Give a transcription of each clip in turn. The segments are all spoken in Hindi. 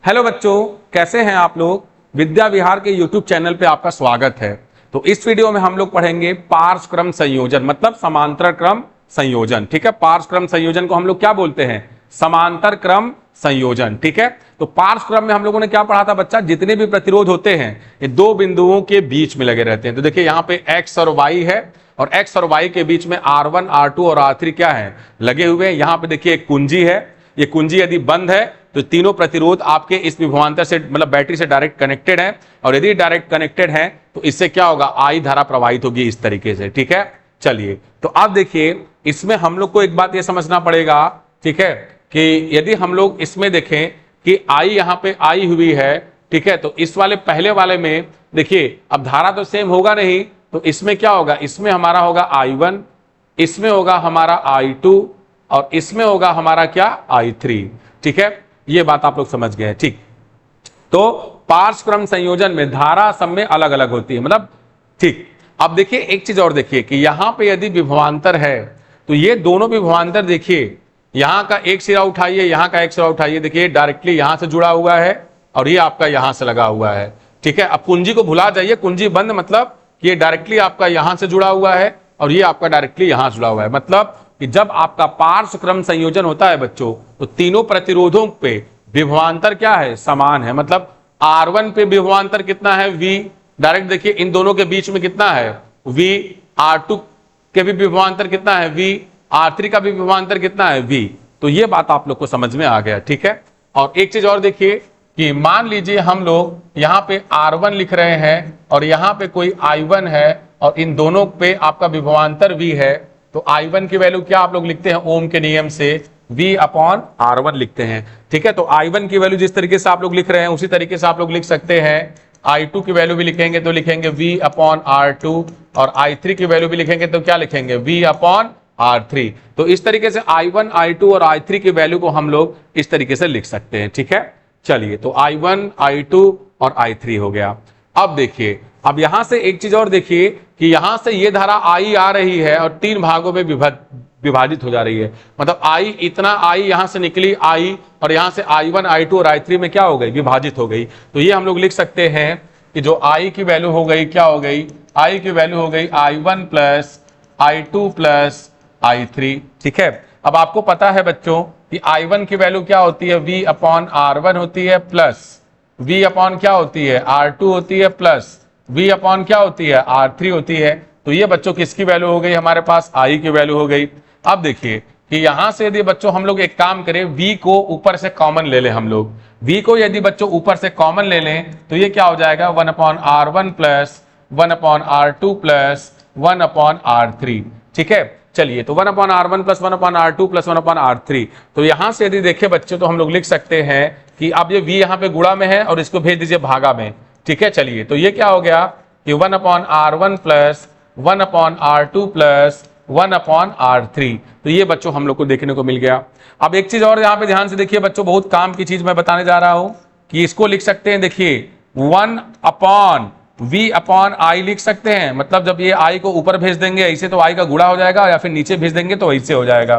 हेलो बच्चों, कैसे हैं आप लोग। विद्या विहार के YouTube चैनल पे आपका स्वागत है। तो इस वीडियो में हम लोग पढ़ेंगे पार्श्व क्रम संयोजन, मतलब समांतर क्रम संयोजन। ठीक है, पार्श्व क्रम संयोजन को हम लोग क्या बोलते हैं? समांतर क्रम संयोजन। ठीक है, तो पार्श्व क्रम में हम लोगों ने क्या पढ़ा था बच्चा? जितने भी प्रतिरोध होते हैं ये दो बिंदुओं के बीच में लगे रहते हैं। तो देखिए यहाँ पे X और Y है और X और Y के बीच में R1, R2 और R3 क्या है? लगे हुए हैं। यहाँ पे देखिए एक कुंजी है, ये कुंजी यदि बंद है तो तीनों प्रतिरोध आपके इस विभवांतर से, मतलब बैटरी से डायरेक्ट कनेक्टेड है, और यदि डायरेक्ट कनेक्टेड है तो इससे क्या होगा? आई धारा प्रवाहित होगी इस तरीके से। ठीक है, चलिए तो अब देखिए इसमें हम लोग को एक बात ये समझना पड़ेगा, ठीक है, कि यदि हम लोग इसमें देखें कि आई यहाँ पे आई हुई है, ठीक है, तो इस वाले पहले वाले में देखिए अब धारा तो सेम होगा नहीं, तो इसमें क्या होगा? इसमें हमारा होगा I1, इसमें होगा हमारा I2 और इसमें होगा हमारा क्या? I3। ठीक है, ये बात आप लोग समझ गए। ठीक, तो पार्श्व क्रम संयोजन में धारा सब में अलग अलग होती है, मतलब ठीक। अब देखिए एक चीज और देखिए कि यहां पे यदि विभवांतर है तो ये दोनों विभवांतर देखिए, यहां का एक सिरा उठाइए, यहां का एक सिरा उठाइए, देखिए डायरेक्टली यहां से जुड़ा हुआ है और ये आपका यहां से लगा हुआ है। ठीक है, अब कुंजी को भुला जाइए, कुंजी बंद, मतलब ये डायरेक्टली आपका यहां से जुड़ा हुआ है और ये आपका डायरेक्टली यहां से जुड़ा हुआ है। मतलब कि जब आपका पार्श्व क्रम संयोजन होता है बच्चों, तो तीनों प्रतिरोधों पे विभवांतर क्या है? समान है। मतलब R1 पे विभवांतर कितना है? V। डायरेक्ट देखिए इन दोनों के बीच में कितना है? V। R2 के भी विभवांतर कितना है? V। R3 का भी विभवांतर कितना है? V। तो ये बात आप लोग को समझ में आ गया। ठीक है, और एक चीज और देखिए कि मान लीजिए हम लोग यहाँ पे R1 लिख रहे हैं और यहाँ पे कोई I1 है और इन दोनों पे आपका विभवांतर V है, तो I1 की वैल्यू क्या आप लोग लिखते हैं? ओम के नियम से V/R1 लिखते हैं। ठीक है, तो I1 की वैल्यू जिस तरीके से आप लोग लिख रहे हैं उसी तरीके से आप लोग लिख सकते हैं। I2 की वैल्यू भी लिखेंगे तो लिखेंगे V/R2 और I3 की वैल्यू भी लिखेंगे तो क्या लिखेंगे? V/R3। तो इस तरीके से I1, I2 और I3 की वैल्यू को हम लोग इस तरीके से लिख सकते हैं। ठीक है, चलिए तो I1, I2 और I3 हो गया। अब देखिए, अब यहां से एक चीज और देखिए कि यहां से ये धारा I आ रही है और तीन भागों में विभाजित हो जा रही है। मतलब I, इतना I यहां से निकली I और यहां से I1, I2 और I3 में क्या हो गई? विभाजित हो गई। तो ये हम लोग लिख सकते हैं कि जो I की वैल्यू हो गई, क्या हो गई? I की वैल्यू हो गई I1 plus I2 plus I3। ठीक है, अब आपको पता है बच्चों कि I1 की वैल्यू क्या होती है? V/R1 होती है, प्लस V/ क्या होती है? R2 होती है, प्लस V/ क्या होती है? R3 होती है। तो ये बच्चों किसकी वैल्यू हो गई? हमारे पास I की वैल्यू हो गई। अब देखिए कि यहां से यदि बच्चों हम लोग एक काम करें, V को ऊपर से कॉमन ले लें, हम लोग V को यदि बच्चों ऊपर से कॉमन ले लें तो ये क्या हो जाएगा? 1/R1 plus 1/R2 plus 1/R3। ठीक है, चलिए तो 1/R1 plus 1/R2 plus 1/R3। तो यहां से यदि देखें बच्चों तो हम लोग लिख सकते हैं कि अब ये V यहाँ पे गुणा में है और इसको भेज दीजिए भागा में। ठीक है, चलिए तो ये क्या हो गया कि 1/R1 plus 1/R2 plus 1/R3। तो ये बच्चों हम लोग को देखने को मिल गया। अब एक चीज और यहाँ पे ध्यान से देखिए बच्चों, बहुत काम की चीज मैं बताने जा रहा हूं कि इसको लिख सकते हैं, देखिए 1/V/I लिख सकते हैं। मतलब जब ये I को ऊपर भेज देंगे ऐसे तो I का गुणा हो जाएगा, या फिर नीचे भेज देंगे तो ऐसे हो जाएगा।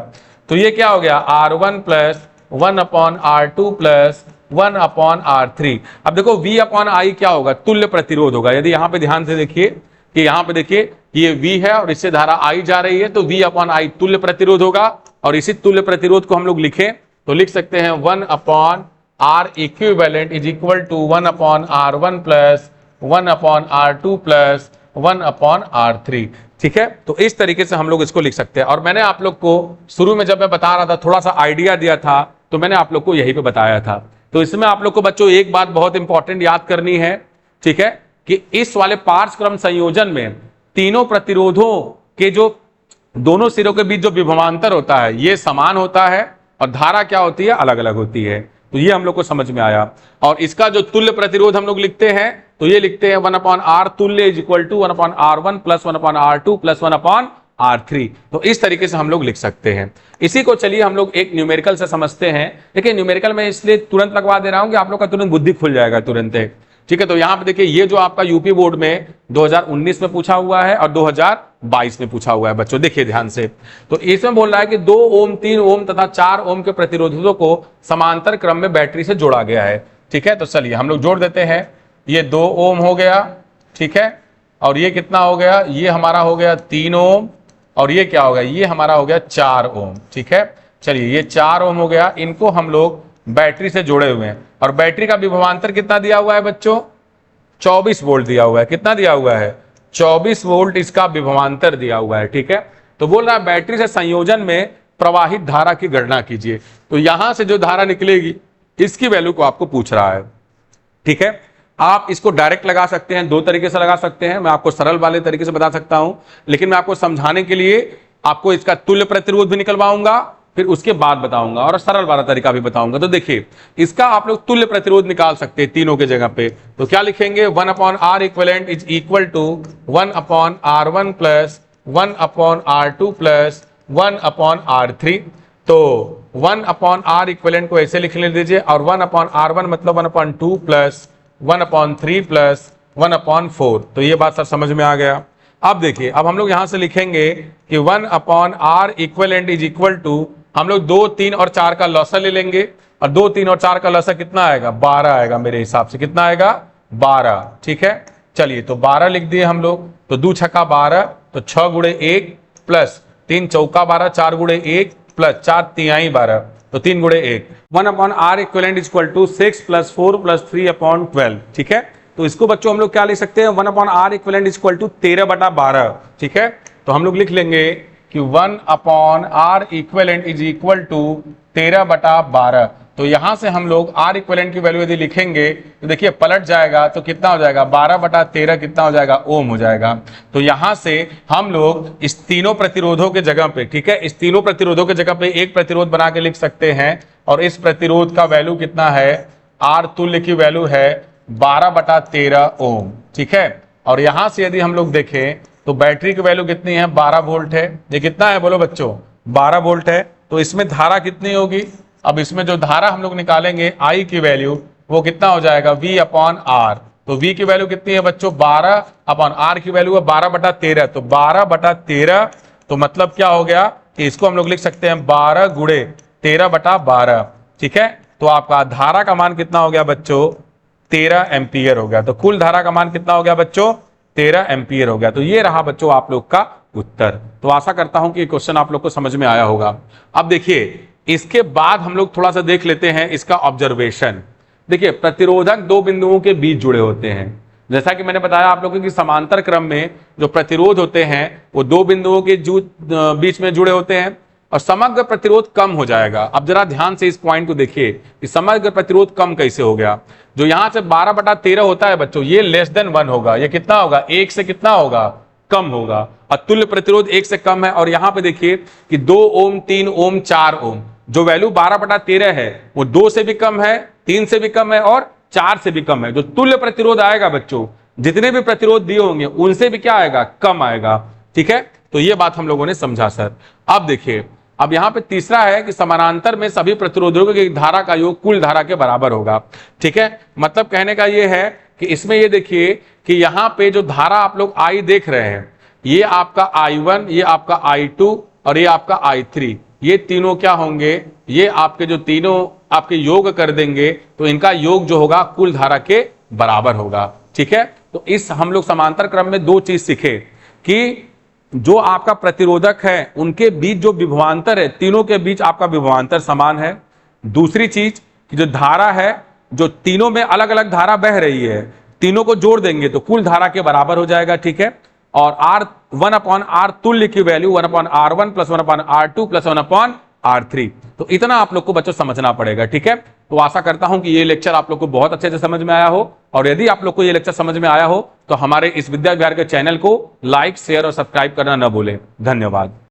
तो ये क्या हो गया? R1 plus 1/R2 plus 1/R3। अब देखो V/I क्या होगा? तुल्य प्रतिरोध होगा। यदि यहाँ पे ध्यान से देखिए कि यहाँ पे देखिए ये V है और इससे धारा I जा रही है, तो V/I तुल्य प्रतिरोध होगा। और इसी तुल्य प्रतिरोध को हम लोग लिखें तो लिख सकते हैं 1/R equivalent is equal to 1/R1 plus 1/R2 plus 1/R3। ठीक है, तो इस तरीके से हम लोग इसको लिख सकते हैं। और मैंने आप लोग को शुरू में जब मैं बता रहा था, थोड़ा सा आइडिया दिया था, तो मैंने आप लोग को यही पे बताया था। तो इसमें आप लोग को बच्चों एक बात बहुत इंपॉर्टेंट याद करनी है, ठीक है, कि इस वाले पार्श्व क्रम संयोजन में तीनों प्रतिरोधों के जो दोनों सिरों के बीच जो विभवांतर होता है ये समान होता है और धारा क्या होती है? अलग अलग होती है। तो ये हम लोग को समझ में आया। और इसका जो तुल्य प्रतिरोध हम लोग लिखते हैं तो ये लिखते हैं 1/R तुल्य is equal to 1/R1 plus 1/R2 plus 1/R3। तो इस तरीके से हम लोग लिख सकते हैं। इसी को चलिए हम लोग एक न्यूमेरिकल से समझते हैं। देखिए न्यूमेरिकल में इसलिए तुरंत लगवा दे रहा हूं कि आप लोग का तुरंत बुद्धि खुल जाएगा तुरंत। ठीक है, तो यहां पे देखिए ये जो आपका यूपी बोर्ड में 2019 में पूछा हुआ है और 2022 में पूछा हुआ है बच्चों, देखिए ध्यान से। तो इसमें बोल रहा है कि 2 ओम, 3 ओम तथा 4 ओम के प्रतिरोधों को समांतर क्रम में बैटरी से जोड़ा गया है। ठीक है। तो चलिए हम लोग जोड़ देते हैं, ये 2 ओम हो गया, ठीक है, और ये कितना हो गया, ये हमारा हो गया 3 ओम, और ये क्या हो गया, ये हमारा हो गया 4 ओम, ठीक है। चलिए ये 4 ओम हो गया, इनको हम लोग बैटरी से जोड़े हुए हैं, और बैटरी का विभवांतर कितना दिया हुआ है बच्चों, 24 वोल्ट दिया हुआ है। कितना दिया हुआ है, 24 वोल्ट इसका विभवांतर दिया हुआ है, ठीक है। तो बोल रहा है बैटरी से संयोजन में प्रवाहित धारा की गणना कीजिए। तो यहां से जो धारा निकलेगी इसकी वैल्यू को आपको पूछ रहा है, ठीक है। आप इसको डायरेक्ट लगा सकते हैं, 2 तरीके से लगा सकते हैं, मैं आपको सरल वाले तरीके से बता सकता हूं, लेकिन मैं आपको समझाने के लिए आपको इसका तुल्य प्रतिरोध भी निकलवाऊंगा, फिर उसके बाद बताऊंगा, और सरल वाला तरीका भी बताऊंगा। तो देखिए इसका आप लोग तुल्य प्रतिरोध निकाल सकते हैं तीनों के जगह पे। तो क्या लिखेंगे, 1/R equivalent is equal to 1/R1 plus 1/R2 plus 1/R3। तो 1/R इक्विवेलेंट को ऐसे लिख लीजिए, और 1/R1 मतलब 1/2 प्लस 1/3 प्लस 1/4। तो ये बात सर समझ में आ गया। अब देखिए, अब हम लोग यहां से लिखेंगे कि 1/R equivalent is equal to, हम लोग 2, 3 और 4 का लॉसा ले लेंगे, और 2, 3 और 4 का लॉसा कितना आएगा, 12 आएगा मेरे हिसाब से। कितना आएगा, 12, ठीक है। चलिए तो 12 लिख दिए हम लोग। तो 2 छक्का 12, तो 6 गुणे 1 प्लस 3 चौका 12, 4 गुणे 1 प्लस 4 तिहाई 12, तो 3 गुणे 1। 1/R equivalent is equal to 6 plus 4 plus 3/12, ठीक है। तो इसको बच्चों हम लोग क्या लिख सकते हैं, 1/R equivalent is equal to 13/12, ठीक है। तो हम लोग लिख लेंगे कि 1/R equivalent is equal to 13/12। तो यहां से हम लोग R इक्विवेलेंट की वैल्यू यदि लिखेंगे तो देखिए पलट जाएगा, तो कितना हो जाएगा, 12/13 कितना हो जाएगा, ओम हो जाएगा। तो यहां से हम लोग इस तीनों प्रतिरोधों के जगह पे, ठीक है, इस तीनों प्रतिरोधों के जगह पे एक प्रतिरोध बना के लिख सकते हैं, और इस प्रतिरोध का वैल्यू कितना है, R तुल्य की वैल्यू है 12/13 ओम, ठीक है। और यहां से यदि हम लोग देखें तो बैटरी की वैल्यू कितनी है, 12 वोल्ट है। ये कितना है बोलो बच्चों, 12 वोल्ट है। तो इसमें धारा कितनी होगी, अब इसमें जो धारा हम लोग निकालेंगे I की वैल्यू, वो कितना हो जाएगा, V/R। तो V की वैल्यू कितनी है बच्चों, 12/R की वैल्यू है 12/13। तो 12/13, तो मतलब क्या हो गया कि इसको हम लोग लिख सकते हैं 12 गुणे 13/12, ठीक है। तो आपका धारा का मान कितना हो गया बच्चों, 13 एम्पियर हो गया। तो कुल धारा का मान कितना हो गया बच्चों, 13 एम्पियर हो गया। तो ये रहा बच्चों आप लोग का उत्तर। तो आशा करता हूं कि ये क्वेश्चन आप लोग को समझ में आया होगा। अब देखिए इसके बाद हम लोग थोड़ा सा देख लेते हैं इसका ऑब्जर्वेशन। देखिए प्रतिरोधक 2 बिंदुओं के बीच जुड़े होते हैं, जैसा कि मैंने बताया आप लोगों की समांतर क्रम में जो प्रतिरोध होते हैं वो 2 बिंदुओं के बीच में जुड़े होते हैं, और समग्र प्रतिरोध कम हो जाएगा। अब जरा ध्यान से इस पॉइंट को देखिए कि समग्र प्रतिरोध कम कैसे हो गया। जो यहां से 12/13 होता है बच्चों, ये लेस देन 1 होगा, ये कितना होगा, 1 से कितना होगा, कम होगा। अतुल्य प्रतिरोध 1 से कम है, और यहां पे देखिए कि 2 ओम, 3 ओम, 4 ओम, जो वैल्यू 12/13 है वो 2 से भी कम है, 3 से भी कम है, और 4 से भी कम है। जो तुल्य प्रतिरोध आएगा बच्चों, जितने भी प्रतिरोध दिए होंगे उनसे भी क्या आएगा, कम आएगा, ठीक है। तो ये बात हम लोगों ने समझा सर। अब देखिए, अब यहां पे तीसरा है कि समानांतर में सभी प्रतिरोधों की धारा का योग कुल धारा के बराबर होगा, ठीक है। मतलब कहने का ये है कि इसमें ये देखिए कि यहां पे जो धारा आप लोग I देख रहे हैं, ये आपका I1, ये आपका I2 और ये आपका I3, ये तीनों क्या होंगे, ये आपके जो तीनों आपके योग कर देंगे तो इनका योग जो होगा कुल धारा के बराबर होगा, ठीक है। तो इस हम लोग समांतर क्रम में 2 चीज सीखे कि जो आपका प्रतिरोधक है उनके बीच जो विभवांतर है, तीनों के बीच आपका विभवांतर समान है। दूसरी चीज कि जो धारा है, जो तीनों में अलग अलग धारा बह रही है, तीनों को जोड़ देंगे तो कुल धारा के बराबर हो जाएगा, ठीक है। और R 1/R तुल्य की value 1/R1 plus 1/R2 plus 1/R3। तो इतना आप लोग को बच्चों समझना पड़ेगा, ठीक है। तो आशा करता हूं कि ये लेक्चर आप लोग को बहुत अच्छे से समझ में आया हो, और यदि आप लोग को ये लेक्चर समझ में आया हो तो हमारे इस विद्या विहार के चैनल को लाइक, शेयर और सब्सक्राइब करना न भूलें। धन्यवाद।